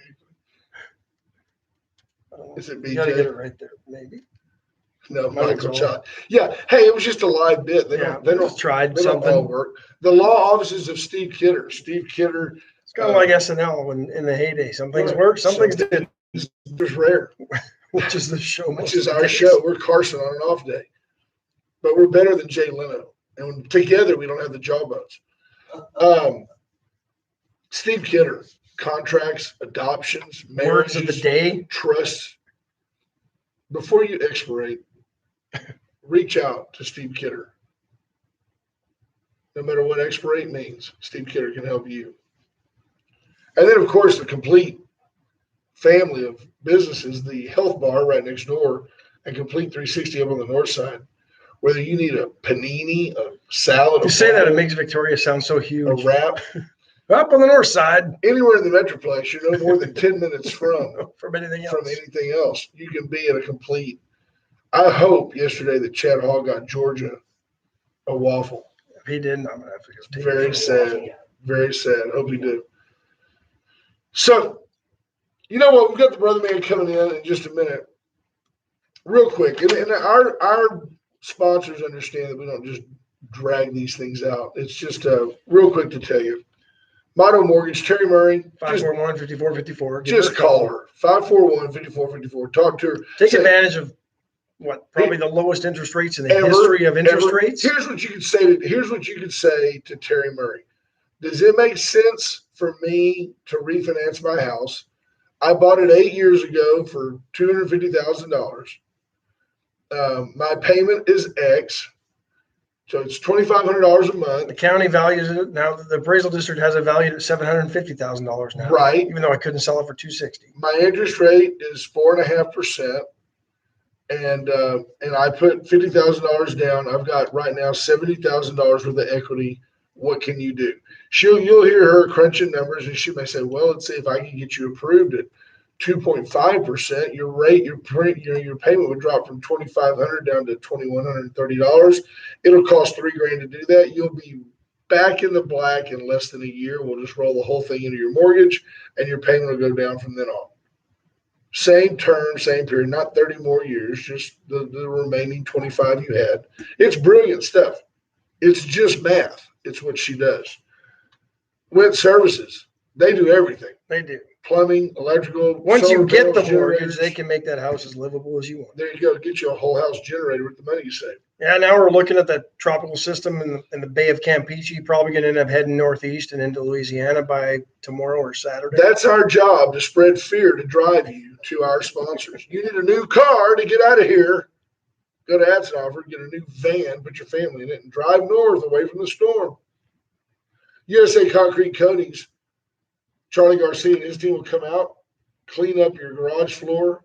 Is it BJ? You got to get it right there, maybe. No, Nuggets Michael all. Child. Yeah. Hey, it was just a live bit. They Yeah, don't just tried they don't all something. work. The law offices of Steve Kidder. Steve Kidder It's kind of like SNL when in the heyday. Some things Right. work, some things didn't, is rare, which is the show. which most is of the our days. show. We're Carson on an off day, but we're better than Jay Leno, and together we don't have the jawbones. Steve Kidder, contracts, adoptions, Words of the marriages, day. trusts. Before you expirate, reach out to Steve Kidder. No matter what expirate means, Steve Kidder can help you. And then, of course, the complete family of businesses, the Health Bar right next door, and Complete 360 up on the north side. Whether you need a panini, a salad, You a say that, it bowl, makes Victoria sound so a huge. wrap, Up on the north side, anywhere in the Metroplex, you're no more than 10 minutes from anything else. from anything else. You can be at a complete. I hope yesterday that Chad Hall got Georgia a waffle. If he didn't, I'm gonna have to go take Very it. sad. Very sad. Hope he did. So, you know what? We've got the brother man coming in just a minute. Real quick. And our sponsors understand that we don't just drag these things out. It's just real quick to tell you. Motto Mortgage, Terry Murray. 541-5454. Just call her. 541-5454. Talk to her. Take Say, advantage of what probably the lowest interest rates in the Ever, history of interest ever. rates. Here's what you could say to Terry Murray. Does it make sense for me to refinance my house? I bought it 8 years ago for $250,000. My payment is X, so it's $2,500 a month. The county values it now. The appraisal district has it valued at $750,000 now. Right. Even though I couldn't sell it for $260,000. My interest rate is 4.5%, and I put $50,000 down. I've got right now $70,000 worth of equity. What can you do? You'll hear her crunching numbers, and she may say, "Well, let's see if I can get you approved at 2.5%. Your rate, your payment would drop from $2,500 down to $2,130. It'll cost $3,000 to do that. You'll be back in the black in less than a year. We'll just roll the whole thing into your mortgage, and your payment will go down from then on. Same term, same period, not 30 more years, just the remaining 25 you had. It's brilliant stuff. It's just math. It's what she does. Went Services, they do everything. They do. Plumbing, electrical. Once you get the panels, mortgage, generators. they can make that house as livable as you want. There you go. Get you a whole house generator with the money you save. Yeah, now we're looking at that tropical system in the Bay of Campeche. Probably going to end up heading northeast and into Louisiana by tomorrow or Saturday. That's our job, to spread fear, to drive you to our sponsors. You need a new car to get out of here. Go to Atzenhofer, get a new van, put your family in it, and drive north away from the storm. USA Concrete Coatings, Charlie Garcia and his team will come out, clean up your garage floor,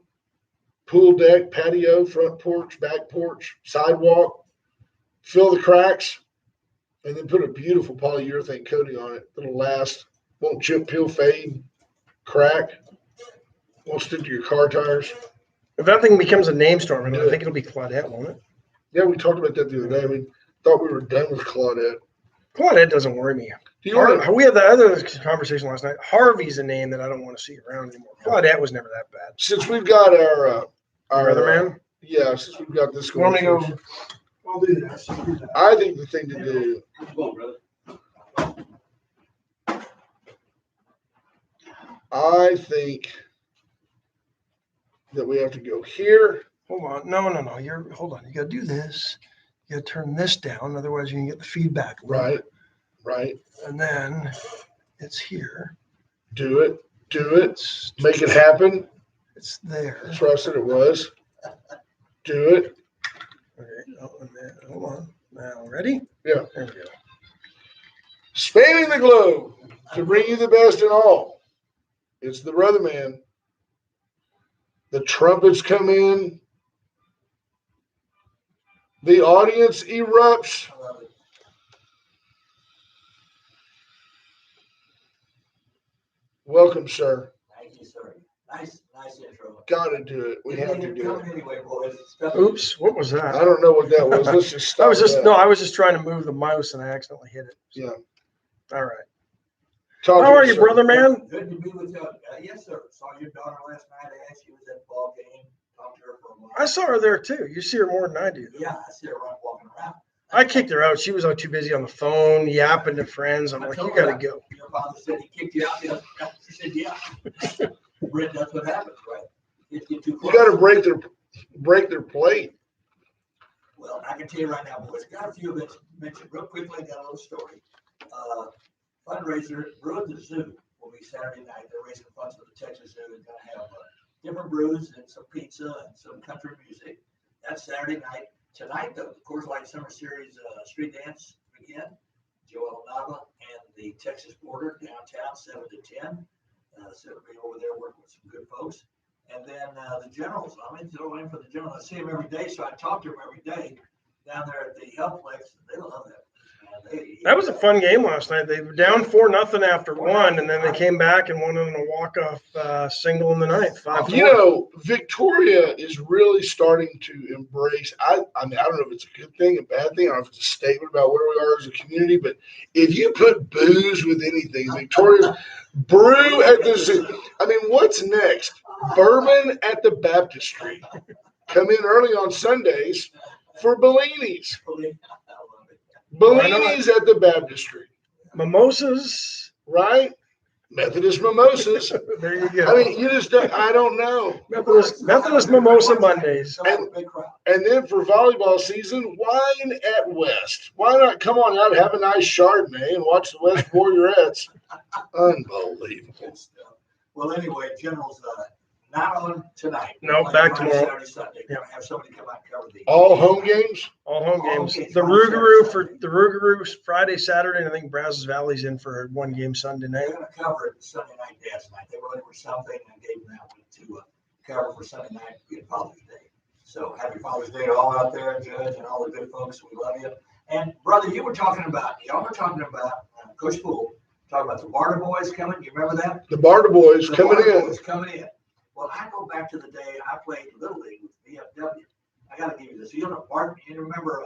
pool deck, patio, front porch, back porch, sidewalk, fill the cracks, and then put a beautiful polyurethane coating on it that'll last, won't chip, peel, fade, crack, won't stick to your car tires. If that thing becomes a name storm, I think it'll be Claudette, won't it? Yeah, we talked about that the other day. We thought we were done with Claudette. Claudette doesnn't worry me. Do you want to, We had the other conversation last night. Harvey's a name that I don't want to see around anymore. Claudette was never that bad. since we've got our Brother man? Yeah, since we've got this You want me to going, go? I'll do that. I think the thing to do, How's it going, brother? I think that we have to go here. Hold on. No. Hold on. You got to do this. You got to turn this down. Otherwise, you can get the feedback. loop. Right. And then it's here. Do it. Make it happen. It's there. That's what I said it was. Do it. Okay. Oh, and then, hold on. Now, ready? Yeah. There we go. Spanning the globe to bring you the best in all. It's the brother man. The trumpets come in. The audience erupts. I love it. Welcome, sir. Thank you, sir. Nice intro. Gotta do it. We have to do Coming it. anyway, boys. Oops. What was I that? don't know what that was. Let's just stop. I was that. just trying to move the mouse and I accidentally hit it. Yeah. All right. Talk How to are us, you, sir. brother man? Good to be with you. Yes, sir. Saw your daughter last night. I asked you was at the ball game. Talked to her for a while. I saw her there too. You see her more than I do. Yeah, I see her walking around. I kicked her out. She was too busy on the phone, yapping to friends. I'm I like, told you got to her, go. Your father said he kicked you out. She said, yeah. Brent, that's what happens, right? You get too You close. got to break their plate. Well, I can tell you right now, boys, got a few of it mentioned real quickly. Got a little story. Fundraiser, Brew at the Zoo will be Saturday night. They're raising funds for the Texas Zoo. They're going to have different brews and some pizza and some country music. That's Saturday night. Tonight, though, the Coors Light Summer Series street dance begin. Joel Nava and the Texas Border downtown, 7 to 10. So we'll be over there working with some good folks. And then the Generals, I'm in throw in for the Generals. I see them every day, so I talk to them every day down there at the Healthplex. They love that. That was a fun game last night. They were down 4-0 after one, and then they came back and won on a walk-off single in the ninth. 5-4. You know, Victoria is really starting to embrace. I mean, I don't know if it's a good thing, a bad thing. I don't know if it's a statement about where we are as a community. But if you put booze with anything, Victoria's brew at the zoo. I mean, what's next? Bourbon at the baptistry. Come in early on Sundays for Bellinis. Bellinis at the baptistry. Mimosas. Right? Methodist mimosas. There you go. I mean, you just don't, I don't know. Methodist Mimosa Mondays. And then for volleyball season, wine at West. Why not come on out, have a nice Chardonnay, and watch the West Warriorettes? Unbelievable. Well, anyway, Generals not on tonight. No, back Friday, tomorrow. Saturday, Sunday. Yeah. Gonna have somebody come out and cover the All home games? All home All games. games. The Rougarou Friday, Saturday, and I think Brazos Valley's in for one game Sunday night. They're going to cover it Sunday night, Dad's night. They were looking for something and gave them that one to cover for Sunday night, good Father's Day. So happy Father's Day to all out there, Judge, and all the good folks. We love you. And brother, y'all were talking about Coach Poole, talking about the Barter Boys coming. You remember that? The Barter Boys The coming Barter in. Boys coming in. Well, I go back to the day I played Little League with VFW. I got to give you this. You know, Barton, you remember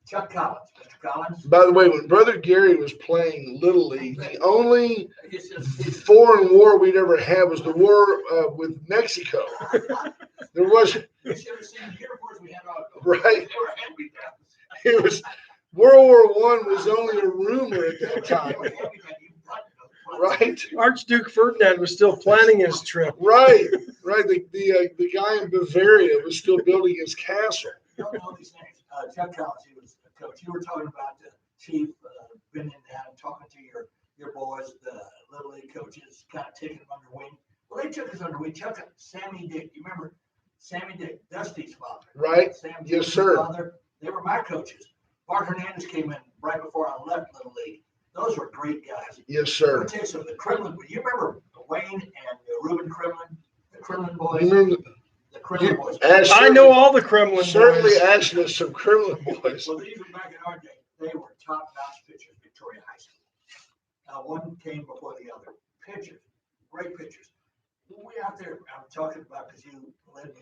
Chuck Collins, Mr. Collins? By the way, when Brother Gary was playing Little League, the only It's just, foreign war we'd ever had was the war with Mexico. There was, you should have seen the uniforms we had on. right? They were hand-me-downs. It was World War I was only a rumor at that time, right? Archduke Ferdinand was still planning his trip. Right, right. The guy in Bavaria was still building his castle. You don't know these names. Chuck Collins, he was a coach. You were talking about the chief been in down and talking to your boys, the Little League coaches, kind of taking them under wing. Well, they took us under wing. Chuck, Sammy Dick, you remember Sammy Dick, Dusty's father? Right. Sam Yes, Dick's sir. Father. They were my coaches. Bart Hernandez came in right before I left Little League. Those were great guys. Yes, Let sir. me tell you something. The Kremlin, you remember Wayne and Reuben Kremlin, the Kremlin boys? You remember? The Kremlin boys. I know all the Kremlin Certainly boys. asked us some Kremlin boys. Well, even back in our day, they were top-notch pitchers at Victoria High School. One came before the other. Pitchers, great pitchers. We out there, I'm talking about because you led me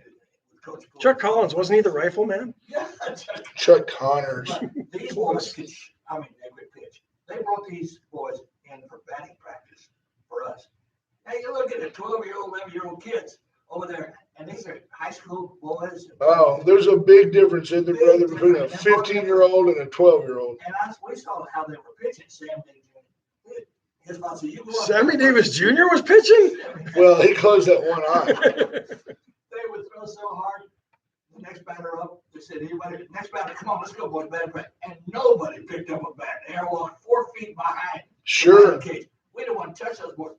with Coach Poole. Chuck Collins, wasn't he the rifleman? Yeah, Chuck Connors. But these boys could, they could pitch. They brought these boys in for batting practice for us. Hey, you look at the 12-year-old, 11-year-old kids over there, and these are high school boys. Oh, there's a big difference in the brother between a 15-year-old and a 12-year-old. And we saw how they were pitching. Sam Davis Jr. His mom said, "You go up." Sammy Davis Jr. was pitching? Well, he closed that one eye. They would throw so hard. The next batter up, they said, "Anybody? Next batter, come on, let's go, boys, batting practice." And nobody picked up a bat. They were 4 feet behind. Sure. We didn't want to touch those boys.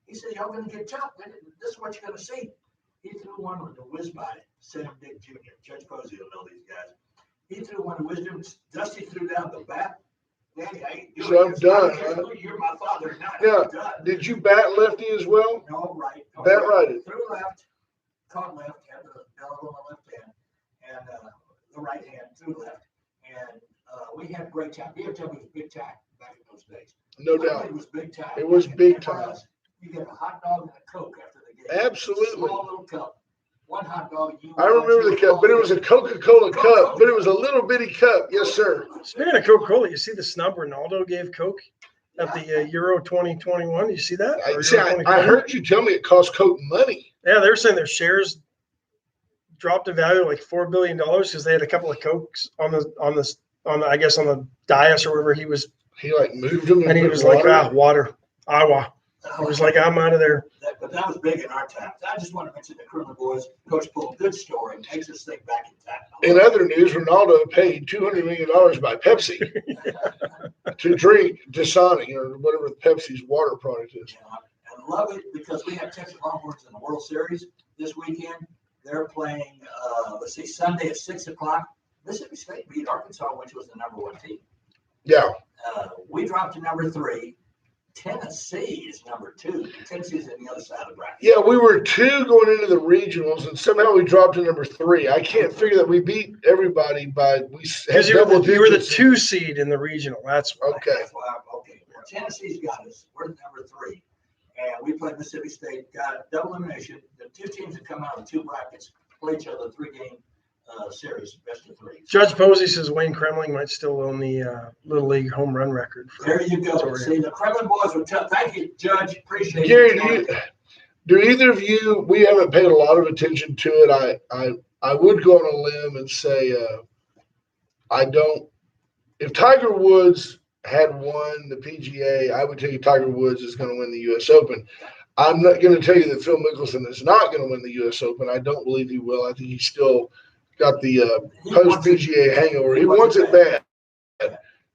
He said, "Y'all gonna get tough. This is what you're gonna see." He threw one with the whiz by Sam Dick Jr. Judge Posey will know these guys. He threw one to wisdom. Dusty threw down the bat. Danny, I ain't doing So I'm this. done, I don't care huh? who You're my father or not. Yeah. I'm done. Did you bat lefty as well? No, right. No, Bat righted. Threw left, caught left, had the bellow on the left hand, and the right hand threw left. And we had a great time. VFW was big time back in those days. No doubt. It was big time. It was And big for time. us, you get a hot dog and a Coke after the game. Absolutely. Small little cup. One hot dog. I remember the cup, but it was a Coca-Cola cup, but it was a little bitty cup. Yes, sir. Speaking of Coca-Cola, you see the snub Ronaldo gave Coke at the Euro 2021? You see that? Or Euro I 2020? heard you tell me it cost Coke money. Yeah, they're saying their shares dropped in value like $4 billion because they had a couple of Cokes on the I guess on the dais or wherever he was, He like moved them and he put was like, water. water, agua. He was like, I'm out of there. But that was big in our time. I just want to mention the Kremlin boys. Coach pulled a good story, makes us think back in time. In other news, Ronaldo paid $200 million by Pepsi to drink Dasani or whatever Pepsi's water product is. And love it because we have Texas Longhorns in the World Series this weekend. They're playing, Sunday at 6 o'clock. Mississippi State beat Arkansas, which was the #1 team. Yeah. We dropped to #3. Tennessee is #2. Tennessee's on the other side of the bracket. Yeah, we were 2 going into the regionals, and somehow we dropped to #3. I can't figure that we beat everybody by we had Because you double were the digits. 2 seed in the regional. That's why. Okay. That's why okay. Well, Tennessee's got us. We're #3. And we played Mississippi State, got double elimination. The 2 teams that come out of the 2 brackets play each other 3-game series, best of 3. Judge Posey says Wayne Kremling might still own the Little League home run record. There you go. Victoria. See, the Kremlin boys were tough. Thank you, Judge. Appreciate Gary, it. do either of you? We haven't paid a lot of attention to it. I would go on a limb and say I don't. If Tiger Woods had won the PGA, I would tell you Tiger Woods is going to win the U.S. Open. I'm not going to tell you that Phil Mickelson is not going to win the U.S. Open. I don't believe he will. I think he's still got the post PGA hangover. He wants it bad.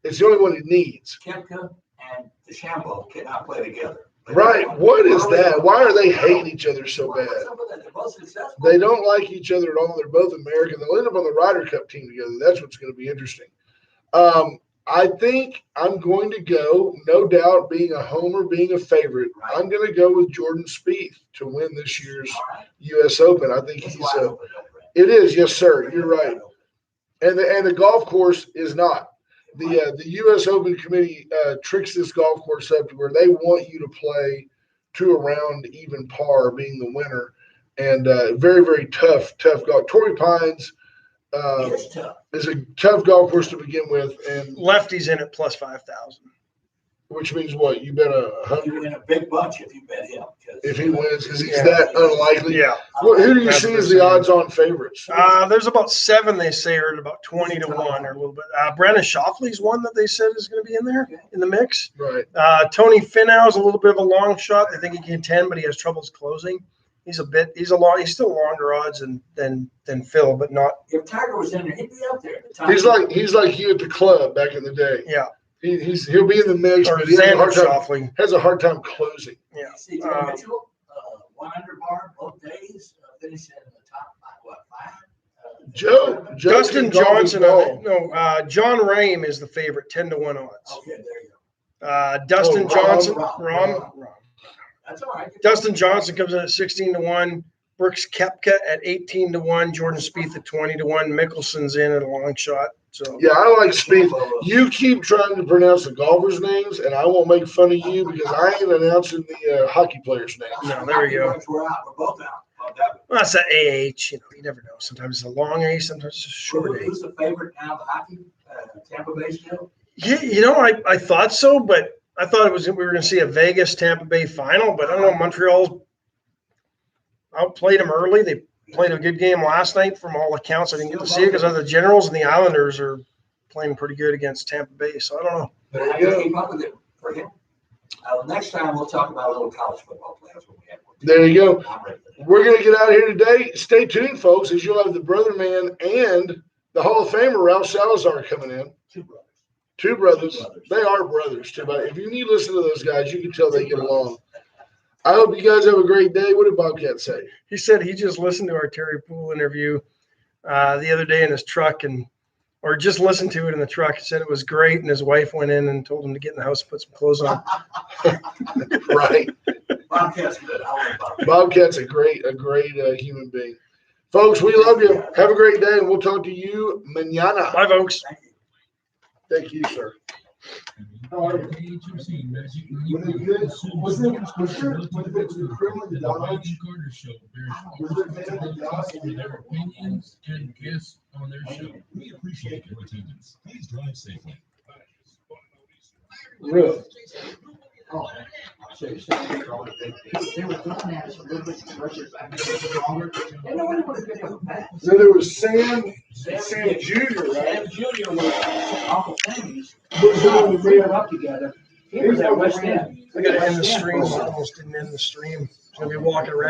It's the only one he needs. Koepka and DeChambeau cannot play together. Right. What is that? Why are they hating each other so bad? They're both successful. They don't like each other at all. They're both American. They'll end up on the Ryder Cup team together. That's what's going to be interesting. I think I'm going to go, no doubt, being a homer, being a favorite. Right. I'm going to go with Jordan Spieth to win this year's U.S. Open. I think It's he's wide open, though, Brett. it is, yes, sir. You're right. And the golf course is not. The U.S. Open Committee tricks this golf course up to where they want you to play to around even par, being the winner. And very, very tough golf. Torrey Pines It's tough. is a tough golf course to begin with, and Lefty's in at plus 5,000. which means what? You bet You 100 win a big bunch if you bet him. if he wins because he's Yeah. that unlikely. Yeah. Who do you That's see what as I'm the saying. odds-on favorites? There's about 7 they say are at about 20 to 1 or a little bit. Brandon Shoffley's one that they said is going to be in there in the mix. Right. Tony Finau's a little bit of a long shot. They think he can 10, but he has troubles closing. He's still longer odds than Phil, but not. If Tiger was in there, he'd be up there. He's like you at the club back in the day. Yeah. He'll be in the mix, Or but he has Xander a hard time Shoffley. closing. Yeah. See Joe Mitchell, 100 bar both days, finishing in the top 5. Joe Dustin can golf his Johnson. ball. John Rahm is the favorite, 10 to 1 odds. Okay, there you go. Dustin Rahm, Johnson. Rahm. That's all right. Dustin Johnson comes in at 16 to 1. Brooks Koepka at 18 to 1. Jordan Spieth at 20 to 1. Mickelson's in at a long shot. So Yeah, I like Spieth. You keep trying to pronounce the golfers' names, and I won't make fun of you because I ain't announcing the hockey players' names. No, there we go. We're out. We're both out. On that well, that's that AH. You never know. Sometimes it's a long A, sometimes it's a short one. A. Who's the favorite now? The hockey? Tampa Bay still? Yeah, I thought so, but I thought we were going to see a Vegas Tampa Bay final, but I don't know. Montreal's outplayed them early. They played a good game last night from all accounts. I didn't get to see it because the Generals and the Islanders are playing pretty good against Tampa Bay. So I don't know. There How you do you go. keep up with it for him? Next time we'll talk about a little college football players when we have one. There you go. I'm ready for that. We're going to get out of here today. Stay tuned, folks, as you'll have the Brother Man and the Hall of Famer Ralph Salazar coming in. Two brothers. Two brothers. They are brothers, too. But if you need to listen to those guys, you can tell they get along. I hope you guys have a great day. What did Bobcat say? He said he just listened to our Terry Poole interview the other day in his truck or just listened to it in the truck. He said it was great, and his wife went in and told him to get in the house and put some clothes on. Right. Bobcat's good. I like Bobcat. Bobcat's a great human being. Folks, we love you. Have a great day, and we'll talk to you mañana. Bye, folks. Thank you. Thank you, sir. How are you? Magic. Was it good? Was it the Kremlin The Dodge? Wade and Carter Show bears all Was it responsibility for their opinions and guests on their show. We appreciate your attendance. Please drive safely. Really? Oh. So you said they were throwing at us a little bit of pressure back stronger, and nobody would have picked up a pass. So there was Sam Jr., right? Sam Jr. was Uncle Sammy's. Was the one that They ran were up together. He was at West End. I gotta end the stream. I almost didn't end the stream. So we walking around.